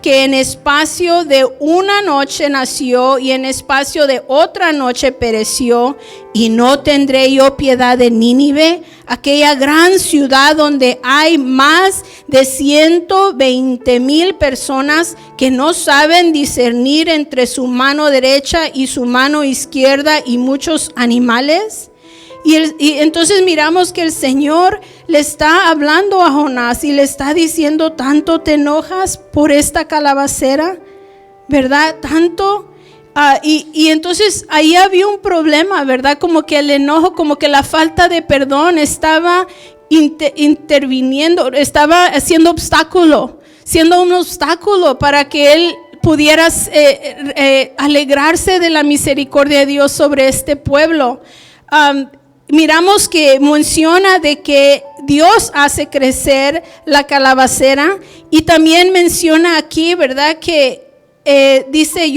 que en espacio de una noche nació y en espacio de otra noche pereció, y no tendré yo piedad de Nínive, aquella gran ciudad donde hay más de 120,000 personas que no saben discernir entre su mano derecha y su mano izquierda y muchos animales. Y entonces miramos que el Señor le está hablando a Jonás y le está diciendo, ¿tanto te enojas por esta calabacera? ¿Verdad? ¿Tanto? Y entonces ahí había un problema, ¿verdad? Como que el enojo, como que la falta de perdón estaba interviniendo, estaba haciendo siendo un obstáculo para que él pudiera alegrarse de la misericordia de Dios sobre este pueblo. Miramos que menciona de que Dios hace crecer la calabacera y también menciona aquí, ¿verdad? Que dice,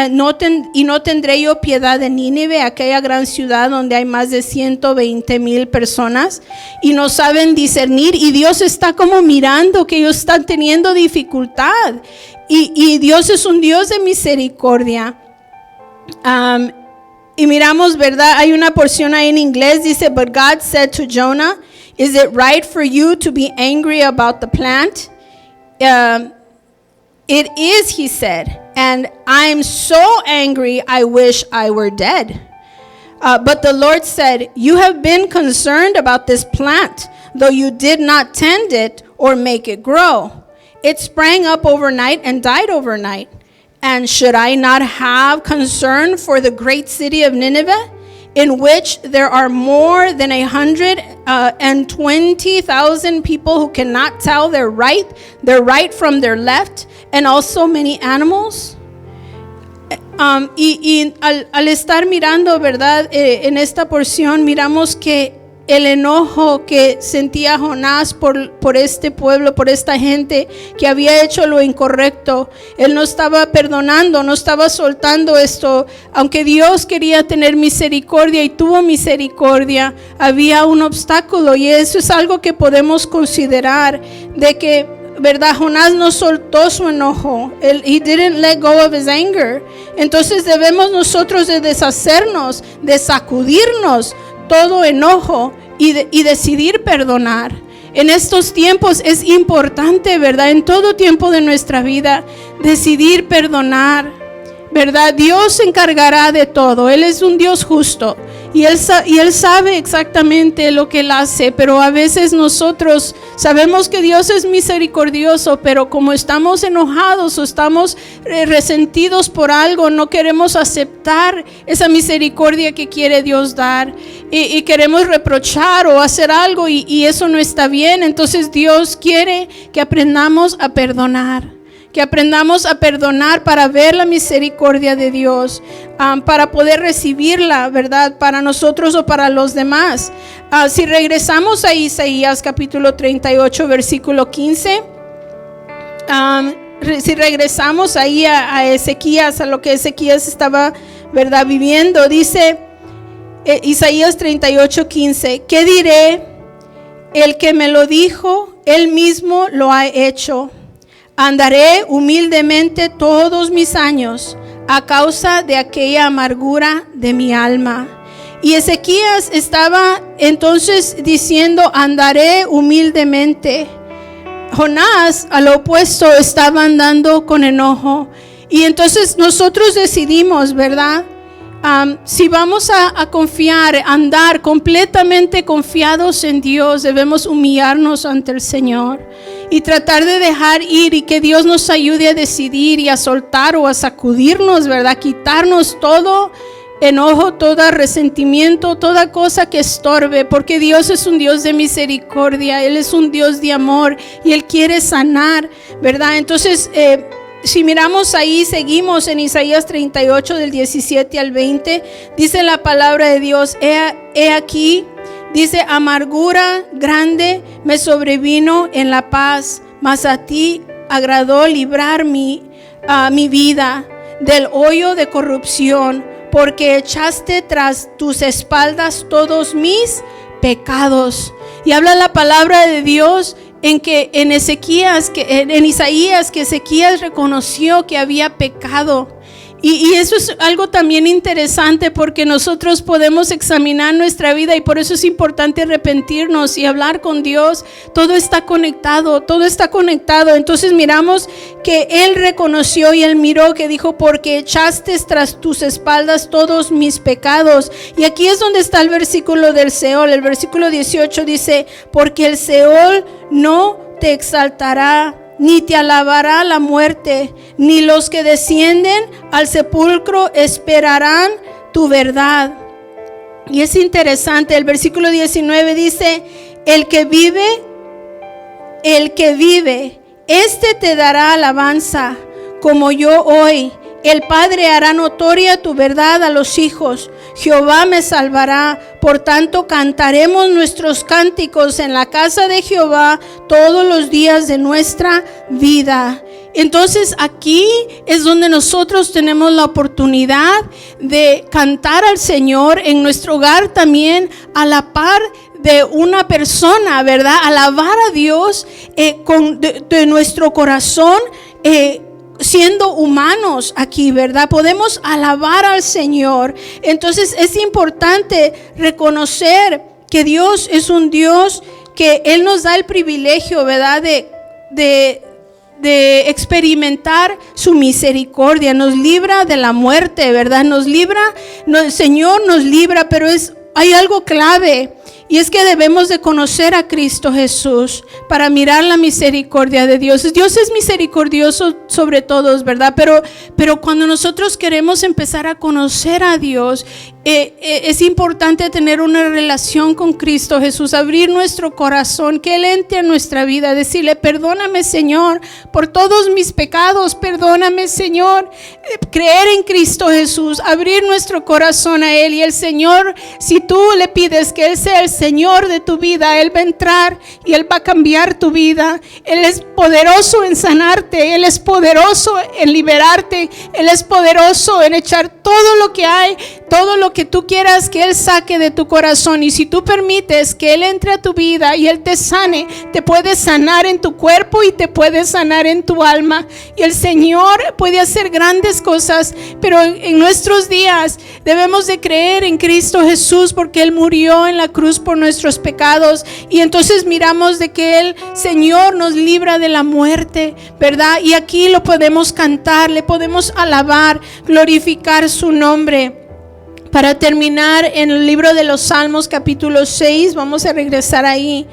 no tendré yo piedad de Nínive, aquella gran ciudad donde hay más de 120,000 personas y no saben discernir, y Dios está como mirando que ellos están teniendo dificultad, y Dios es un Dios de misericordia. Y miramos, ¿verdad? Hay una porción ahí en inglés, dice, but God said to Jonah, is it right for you to be angry about the plant? It is, he said, and I'm so angry I wish I were dead. But the Lord said, you have been concerned about this plant, though you did not tend it or make it grow. It sprang up overnight and died overnight. And should I not have concern for the great city of Nineveh, in which there are more than 120,000 people who cannot tell their right from their left, and also many animals? Al estar mirando, ¿verdad? En esta porción miramos que el enojo que sentía Jonás por este pueblo, por esta gente que había hecho lo incorrecto, él no estaba perdonando, no estaba soltando esto. Aunque Dios quería tener misericordia y tuvo misericordia, había un obstáculo, y eso es algo que podemos considerar, de que, ¿verdad? Jonás no soltó su enojo. He didn't let go of his anger. Entonces debemos nosotros de deshacernos, de sacudirnos todo enojo y decidir perdonar. En estos tiempos es importante, ¿verdad? En todo tiempo de nuestra vida, decidir perdonar, ¿verdad? Dios se encargará de todo. Él es un Dios justo y Él sabe exactamente lo que Él hace, pero a veces nosotros sabemos que Dios es misericordioso, pero como estamos enojados o estamos resentidos por algo, no queremos aceptar esa misericordia que quiere Dios dar, y queremos reprochar o hacer algo, y eso no está bien. Entonces Dios quiere que aprendamos a perdonar. Que aprendamos a perdonar para ver la misericordia de Dios, para poder recibirla, ¿verdad? Para nosotros o para los demás. Si regresamos a Isaías capítulo 38, versículo 15, si regresamos ahí a Ezequías, a lo que Ezequías estaba, ¿verdad?, viviendo, dice Isaías 38, 15, ¿qué diré? El que me lo dijo, él mismo lo ha hecho. Andaré humildemente todos mis años a causa de aquella amargura de mi alma. Y Ezequías estaba entonces diciendo, andaré humildemente. Jonás, a lo opuesto, estaba andando con enojo. Y entonces nosotros decidimos, ¿verdad? Si vamos a confiar, andar completamente confiados en Dios, debemos humillarnos ante el Señor y tratar de dejar ir, y que Dios nos ayude a decidir y a soltar o a sacudirnos, ¿verdad? Quitarnos todo enojo, todo resentimiento, toda cosa que estorbe, porque Dios es un Dios de misericordia, Él es un Dios de amor y Él quiere sanar, ¿verdad? Entonces, si miramos ahí, seguimos en Isaías 38 del 17 al 20, dice la palabra de Dios, he aquí, dice, amargura grande me sobrevino en la paz, mas a ti agradó librar mi vida del hoyo de corrupción, porque echaste tras tus espaldas todos mis pecados. Y habla la palabra de Dios en Isaías, que Ezequías reconoció que había pecado. Y eso es algo también interesante, porque nosotros podemos examinar nuestra vida, y por eso es importante arrepentirnos y hablar con Dios. Todo está conectado, todo está conectado. Entonces miramos que Él reconoció y Él miró, que dijo, porque echaste tras tus espaldas todos mis pecados. Y aquí es donde está el versículo del Seol. El versículo 18 dice, porque el Seol no te exaltará, ni te alabará la muerte, ni los que descienden al sepulcro esperarán tu verdad. Y es interesante, el versículo 19 dice, el que vive, este te dará alabanza, como yo hoy. El Padre hará notoria tu verdad a los hijos. Jehová me salvará. Por tanto, cantaremos nuestros cánticos en la casa de Jehová todos los días de nuestra vida. Entonces aquí es donde nosotros tenemos la oportunidad de cantar al Señor en nuestro hogar también, a la par de una persona, ¿verdad? Alabar a Dios de nuestro corazón, siendo humanos aquí, ¿verdad? Podemos alabar al Señor. Entonces es importante reconocer que Dios es un Dios que Él nos da el privilegio, ¿verdad? De de experimentar su misericordia, nos libra de la muerte, ¿verdad? Nos libra, el Señor nos libra, pero hay algo clave. Y es que debemos de conocer a Cristo Jesús para mirar la misericordia de Dios. Dios es misericordioso sobre todos, ¿verdad? Pero cuando nosotros queremos empezar a conocer a Dios, es importante tener una relación con Cristo Jesús, abrir nuestro corazón, que Él entre a nuestra vida, decirle: perdóname, Señor, por todos mis pecados, perdóname, Señor. Creer en Cristo Jesús, abrir nuestro corazón a Él, y el Señor, si tú le pides que Él sea el Señor de tu vida, Él va a entrar y Él va a cambiar tu vida. Él es poderoso en sanarte, Él es poderoso en liberarte, Él es poderoso en echar todo lo que hay, todo lo que tú quieras que Él saque de tu corazón. Y si tú permites que Él entre a tu vida y Él te sane, te puede sanar en tu cuerpo y te puede sanar en tu alma. Y el Señor puede hacer grandes cosas, pero en nuestros días debemos de creer en Cristo Jesús, porque Él murió en la cruz por nuestros pecados. Y entonces miramos de que el Señor nos libra de la muerte, ¿verdad? Y aquí lo podemos cantar, le podemos alabar, glorificar su nombre. Para terminar, en el libro de los Salmos capítulo 6, vamos a regresar ahí.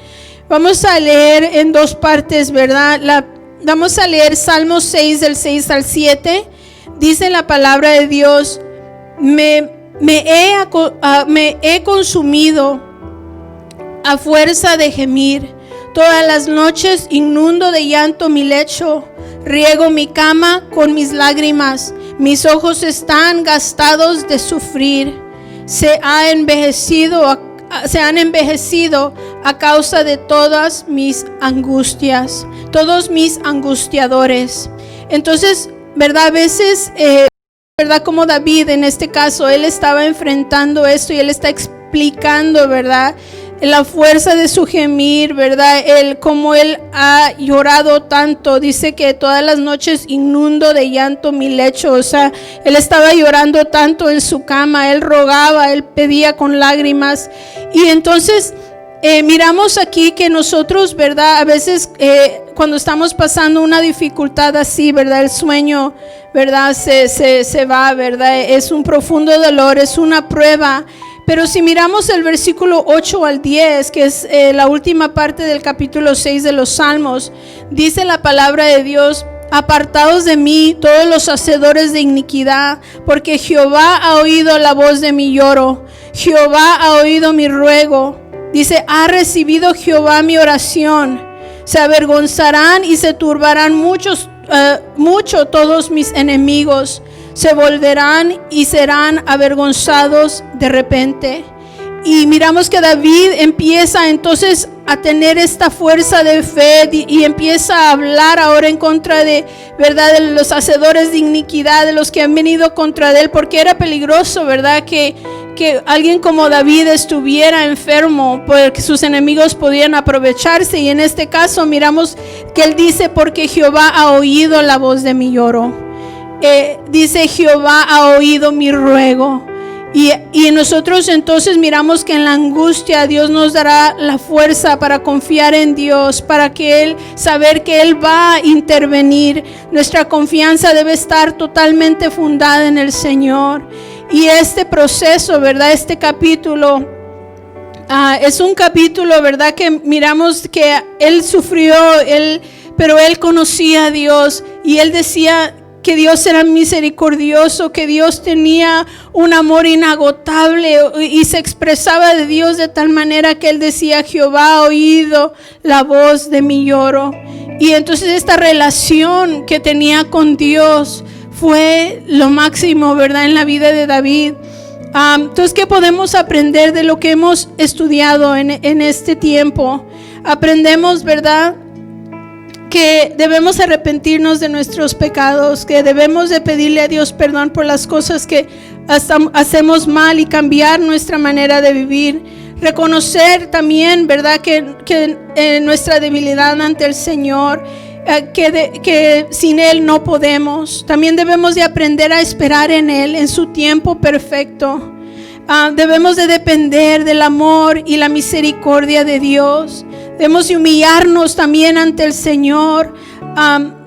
Vamos a leer en dos partes, ¿verdad? Vamos a leer Salmos 6 del 6 al 7. Dice la palabra de Dios: me he consumido a fuerza de gemir. Todas las noches inundo de llanto mi lecho, riego mi cama con mis lágrimas. Mis ojos están gastados de sufrir. Se han envejecido a causa de todas mis angustias, todos mis angustiadores. Entonces, ¿verdad? A veces, ¿verdad? Como David en este caso, él estaba enfrentando esto y él está explicando, ¿verdad?, la fuerza de su gemir, ¿verdad? Como él ha llorado tanto. Dice que todas las noches inundo de llanto mi lecho. O sea, él estaba llorando tanto en su cama. Él rogaba, él pedía con lágrimas. Y entonces miramos aquí que nosotros, ¿verdad? A veces cuando estamos pasando una dificultad así, ¿verdad? El sueño, ¿verdad? Se va, ¿verdad? Es un profundo dolor, es una prueba. Pero si miramos el versículo 8 al 10, que es la última parte del capítulo 6 de los Salmos, dice la palabra de Dios: apartaos de mí todos los hacedores de iniquidad, porque Jehová ha oído la voz de mi lloro, Jehová ha oído mi ruego. Dice: ha recibido Jehová mi oración. Se avergonzarán y se turbarán mucho todos mis enemigos. Se volverán y serán avergonzados de repente. Y miramos que David empieza entonces a tener esta fuerza de fe y empieza a hablar ahora en contra de, ¿verdad?, de los hacedores de iniquidad, de los que han venido contra él, porque era peligroso, ¿verdad?, que alguien como David estuviera enfermo, porque sus enemigos podían aprovecharse. Y en este caso miramos que él dice: porque Jehová ha oído la voz de mi lloro. Dice: Jehová ha oído mi ruego. Y nosotros entonces miramos que en la angustia Dios nos dará la fuerza para confiar en Dios, para que saber que Él va a intervenir. Nuestra confianza debe estar totalmente fundada en el Señor. Y este proceso, ¿verdad?, este capítulo es un capítulo, ¿verdad?, que miramos que Él sufrió, pero Él conocía a Dios y Él decía que Dios era misericordioso, que Dios tenía un amor inagotable, y se expresaba de Dios de tal manera que él decía: Jehová ha oído la voz de mi lloro. Y entonces esta relación que tenía con Dios fue lo máximo, ¿verdad?, en la vida de David. Entonces, ¿qué podemos aprender de lo que hemos estudiado en este tiempo? Aprendemos, ¿verdad?, que debemos arrepentirnos de nuestros pecados, que debemos de pedirle a Dios perdón por las cosas que hacemos mal y cambiar nuestra manera de vivir. Reconocer también, ¿verdad?, que nuestra debilidad ante el Señor, que sin Él no podemos. También debemos de aprender a esperar en Él, en su tiempo perfecto. Debemos de depender del amor y la misericordia de Dios. Debemos de humillarnos también ante el Señor.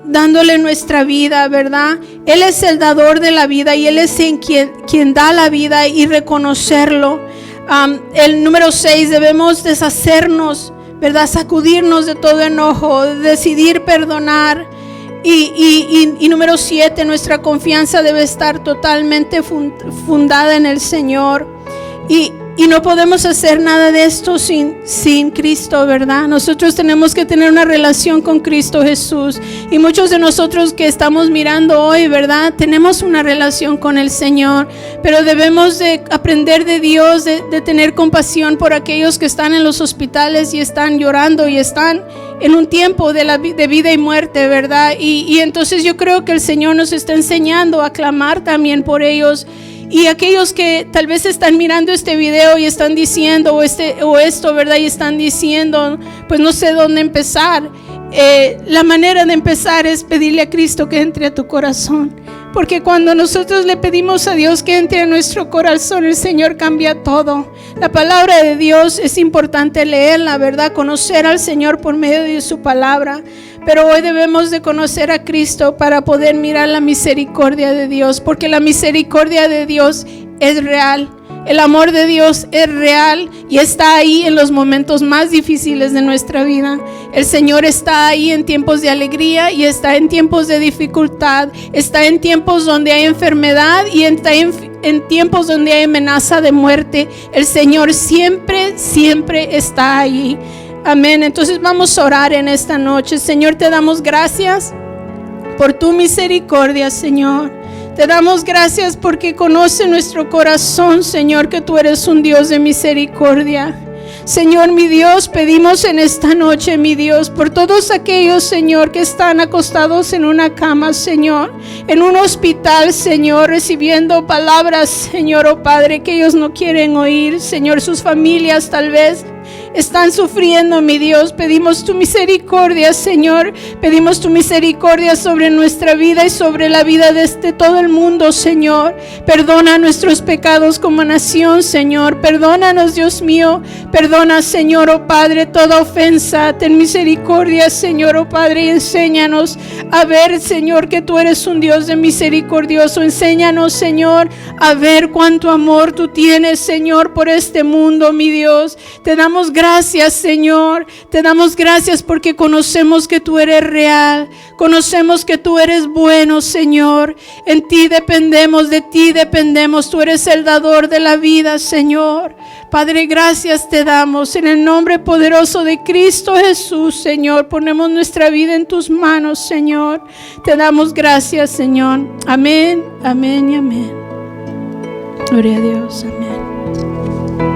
dándole nuestra vida, ¿verdad? Él es el dador de la vida y Él es quien da la vida, y reconocerlo. El número 6, debemos deshacernos, ¿verdad? Sacudirnos de todo enojo, decidir perdonar. Y número 7, nuestra confianza debe estar totalmente fundada en el Señor. Y no podemos hacer nada de esto sin Cristo, ¿verdad? Nosotros tenemos que tener una relación con Cristo Jesús. Y muchos de nosotros que estamos mirando hoy, ¿verdad? Tenemos una relación con el Señor. Pero debemos de aprender de Dios, de tener compasión por aquellos que están en los hospitales y están llorando y están en un tiempo de vida y muerte, ¿verdad? Y entonces yo creo que el Señor nos está enseñando a clamar también por ellos. Y aquellos que tal vez están mirando este video y están diciendo o esto, ¿verdad? Y están diciendo, pues no sé dónde empezar. La manera de empezar es pedirle a Cristo que entre a tu corazón. Porque cuando nosotros le pedimos a Dios que entre a nuestro corazón, el Señor cambia todo. La palabra de Dios es importante leerla, ¿verdad? Conocer al Señor por medio de su palabra. Pero hoy debemos de conocer a Cristo para poder mirar la misericordia de Dios, porque la misericordia de Dios es real. El amor de Dios es real y está ahí en los momentos más difíciles de nuestra vida. El Señor está ahí en tiempos de alegría y está en tiempos de dificultad. Está en tiempos donde hay enfermedad y está en tiempos donde hay amenaza de muerte. El Señor siempre está ahí. Amén. Entonces vamos a orar en esta noche. Señor, te damos gracias por tu misericordia, Señor. Te damos gracias porque conoce nuestro corazón, Señor, que tú eres un Dios de misericordia. Señor, mi Dios, pedimos en esta noche, mi Dios, por todos aquellos, Señor, que están acostados en una cama, Señor, en un hospital, Señor, recibiendo palabras, Señor, oh Padre, que ellos no quieren oír, Señor, sus familias tal vez están sufriendo, mi Dios. Pedimos tu misericordia, Señor. Pedimos tu misericordia sobre nuestra vida y sobre la vida de todo el mundo, Señor. Perdona nuestros pecados como nación, Señor. Perdónanos, Dios mío. Perdona, Señor, oh Padre, toda ofensa. Ten misericordia, Señor, oh Padre, y enséñanos a ver, Señor, que tú eres un Dios de misericordioso. Enséñanos, Señor, a ver cuánto amor tú tienes, Señor, por este mundo, mi Dios. Te damos gracias, Señor. Te damos gracias porque conocemos que tú eres real. Conocemos que tú eres bueno, Señor. En ti dependemos, de ti dependemos. Tú eres el dador de la vida, Señor. Padre, gracias te damos. En el nombre poderoso de Cristo Jesús, Señor, ponemos nuestra vida en tus manos, Señor. Te damos gracias, Señor. Amén, amén y amén. Gloria a Dios, amén.